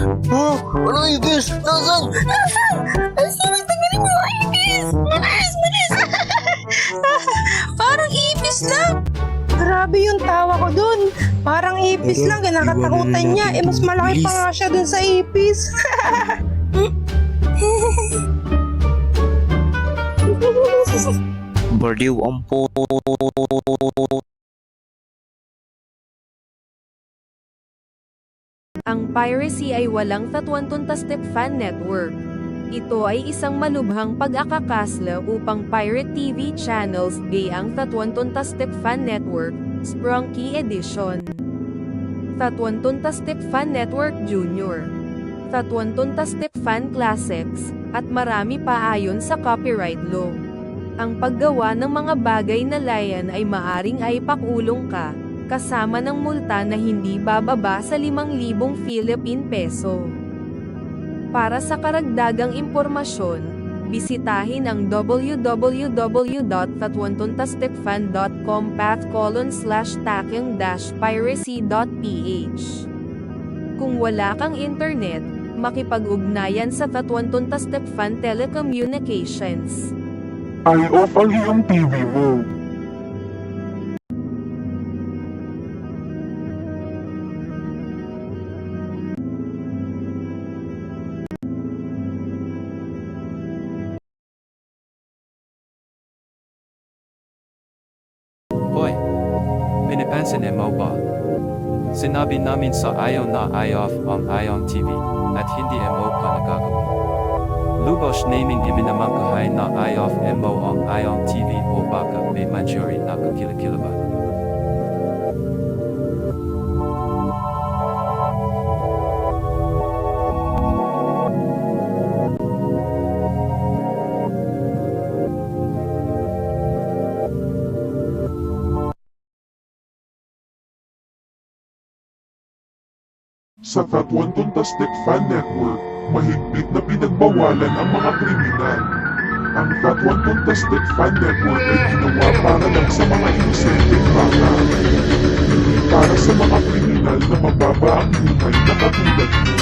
Oh, ano ipis? Nasaan? Sige, tanggalin mo yung ipis! Bilis! Bilis! Parang ipis lang! Grabe yung tawa ko dun. Parang ipis Tara, lang, kinakatakutan iwanan niya. natin Mas to. malaki pa Bilis. nga siya dun sa ipis. Baliw ang po. Ang piracy ay walang Tatwantuntastic Fan Network. Ito ay isang malubhang pag-akakasla upang pirate TV channels gayang Tatwantuntastic Fan Network, Sprunky Edition. Tatwantuntastic Fan Network Junior. Tatwantuntastic Fan Classics, at marami pa ayon sa copyright law. Ang paggawa ng mga bagay na layan ay maaring ay pakulong ka, kasama ng multa na hindi bababa sa 5,000 Philippine peso. Para sa karagdagang impormasyon, bisitahin ang www.tatwantuntasticfan.com/takyang-piracy.ph. Kung wala kang internet, makipag-ugnayan sa Tatwantuntastic Fan Telecommunications. Ay off ang iyong TV mo. Hoy! Pinapansin mo ba? Sinabi namin sa ayaw na off ang Ion TV, at hindi mo pa nagagawa. Lubos naming iminamangkahay na off mo ang Ion TV o baka may manjuri na kakilakila ba? Sa Tatwantuntastic Fan Network, mahigpit na pinagbawalan ang mga kriminal. Ang Tatwantuntastic Fan Network ay ginawa para lang sa mga inosenteng bata. Hindi para sa mga kriminal na mababa ang buhay na katulad mo.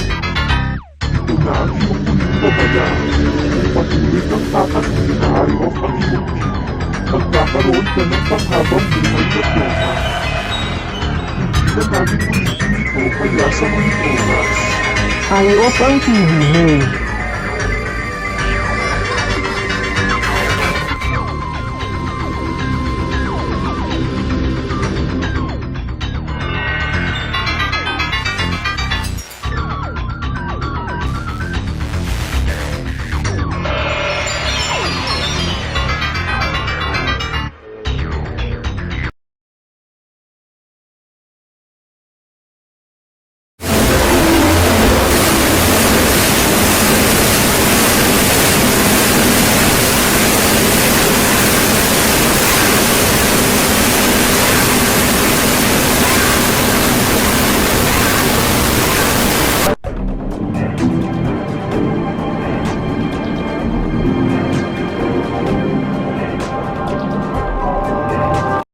Ito na ang iyong huling babala. Kung patuloy kang tatanungin na ay-off ang iyong TV, magkakaroon ka ng panghabang buhay na pera. Hindi na namin ulitin ito kaya sa mga oras. Ay, off ang TV mo.